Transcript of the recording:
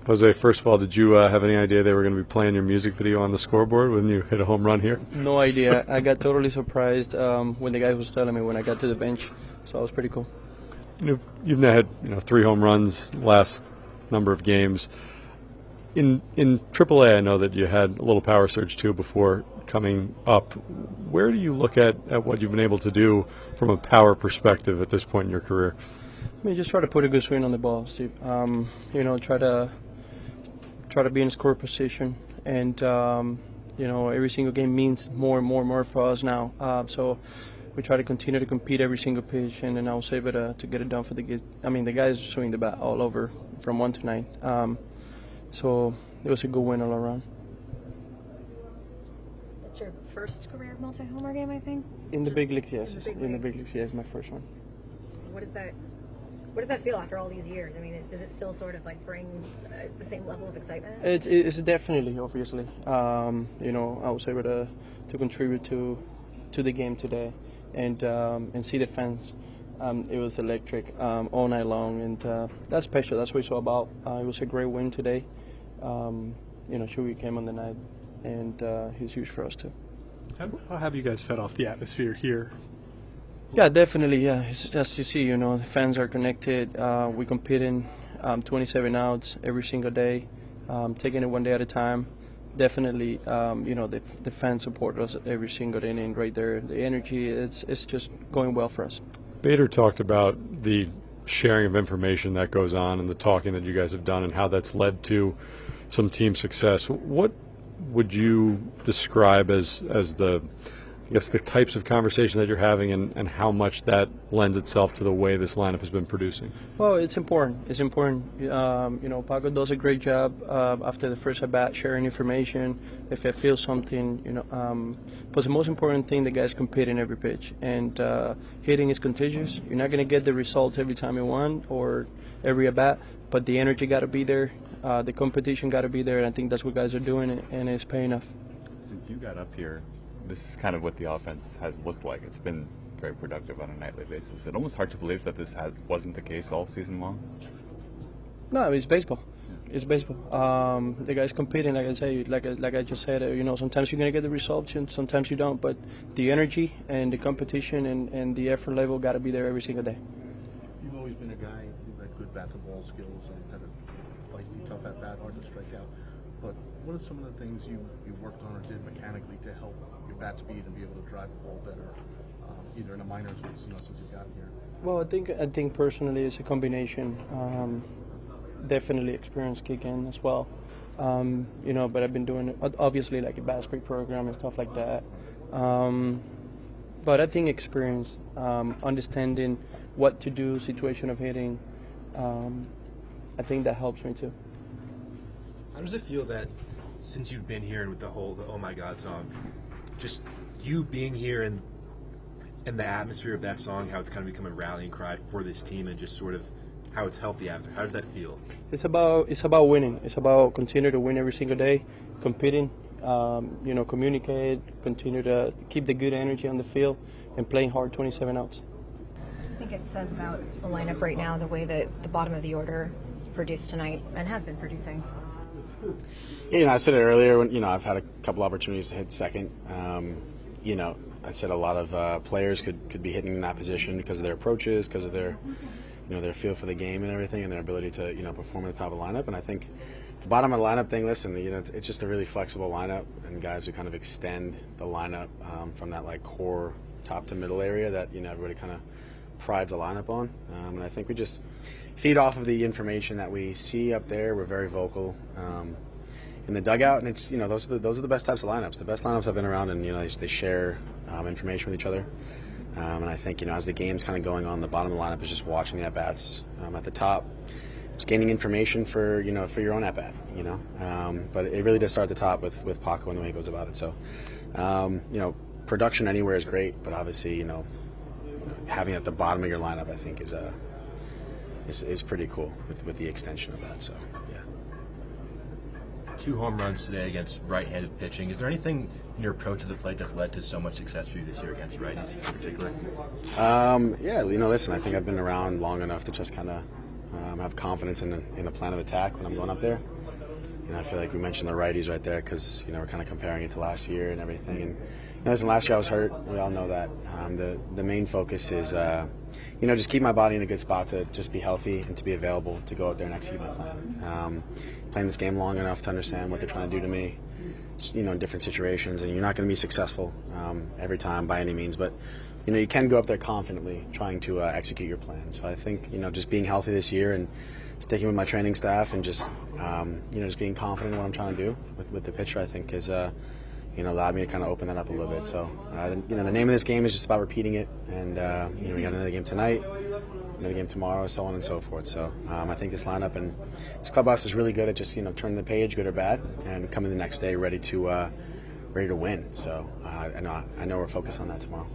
Jose, first of all, did you have any idea they were going to be playing your music video on the scoreboard when you hit a home run here? No idea. I got totally surprised when the guy was telling me when I got to the bench, so it was pretty cool. You've now had 3 home runs last number of games. In AAA, I know that you had a little power surge too before coming up. Where do you look at what you've been able to do from a power perspective at this point in your career? I mean, just try to put a good swing on the ball, Steve. Try to be in score position, and every single game means more and more for us now. So we try to continue to compete every single pitch, and then I was able to get it done for the kids. I mean, the guys swing the bat all over from 1 to 9. So it was a good win all around. It's your first career multi-homer game, I think? In the big leagues, yes. In the big leagues, yes, my first one. What does that feel after all these years? I mean, does it still sort of like bring the same level of excitement? It's definitely, obviously. I was able to contribute to the game today, and see the fans. It was electric all night long, and that's special. That's what it's all about. It was a great win today. Shuey came on the night, and he's huge for us too. How have you guys fed off the atmosphere here? Yeah, definitely. Yeah, as you see, the fans are connected. We compete in 27 outs every single day, taking it one day at a time. Definitely, the fans support us every single inning right there. The energy, it's just going well for us. Bader talked about the sharing of information that goes on and the talking that you guys have done and how that's led to some team success. What would you describe as the types of conversation that you're having and how much that lends itself to the way this lineup has been producing? Well, it's important. It's important. Paco does a great job after the first at-bat sharing information. If I feel something, but the most important thing, the guys compete in every pitch. And hitting is contagious. You're not going to get the results every time you want or every at-bat, but the energy got to be there. The competition got to be there. And I think that's what guys are doing, and it's paying off. Since you got up here, this is kind of what the offense has looked like. It's been very productive on a nightly basis. It's almost hard to believe that this wasn't the case all season long. No, it's baseball. It's baseball. The guys competing, like I say, like I just said. Sometimes you're gonna get the results, and sometimes you don't. But the energy and the competition and the effort level got to be there every single day. You've always been a guy who's had good bat-to-ball skills and had a feisty, tough at-bat, hard to strike out. But what are some of the things you worked on or did mechanically to help your bat speed and be able to drive the ball better, either in the minors or since you've gotten here? Well, I think personally it's a combination. Definitely experience kick in as well. But I've been doing obviously like a bat speed program and stuff like that. But I think experience, understanding what to do, situation of hitting, I think that helps me too. How does it feel that since you've been here with the Oh My God song, just you being here and the atmosphere of that song, how it's kind of become a rallying cry for this team and just sort of how it's helped the atmosphere? How does that feel? It's about winning. It's about continue to win every single day, competing, communicate, continue to keep the good energy on the field and playing hard 27 outs. I think it says about the lineup right now, the way that the bottom of the order produced tonight and has been producing. Yeah, I said it earlier when I've had a couple opportunities to hit second. I said a lot of players could be hitting in that position because of their approaches, because of their their feel for the game and everything, and their ability to perform at the top of the lineup. And I think the bottom of the lineup thing, listen, it's just a really flexible lineup, and guys who kind of extend the lineup from that like core top to middle area that everybody kind of prides a lineup on. And I think we just feed off of the information that we see up there. We're very vocal in the dugout, and it's those are the best types of lineups. The best lineups I've been around, and they share information with each other. And I think as the game's kind of going on, the bottom of the lineup is just watching the at bats. At the top, just gaining information for for your own at bat. But it really does start at the top with Paco and the way he goes about it. So production anywhere is great, but obviously having it at the bottom of your lineup, I think is pretty cool with the extension of that. So yeah. 2 home runs today against right-handed pitching. Is there anything in your approach to the plate that's led to so much success for you this year against righties in particular? Listen, I think I've been around long enough to just kind of have confidence in a plan of attack when I'm going up there. I feel like we mentioned the righties right there because we're kind of comparing it to last year and everything. And listen, last year I was hurt. We all know that. The main focus is just keep my body in a good spot to just be healthy and to be available to go out there and execute my plan. Playing this game long enough to understand what they're trying to do to me, in different situations, and you're not going to be successful every time by any means, but you can go up there confidently trying to execute your plan. So I think just being healthy this year and sticking with my training staff and just just being confident in what I'm trying to do with the pitcher, I think has allowed me to kind of open that up a little bit. So the name of this game is just about repeating it, and we got another game tonight, another game tomorrow, so on and so forth. So I think this lineup and this clubhouse is really good at just turning the page, good or bad, and coming the next day ready to win. So I know we're focused on that tomorrow.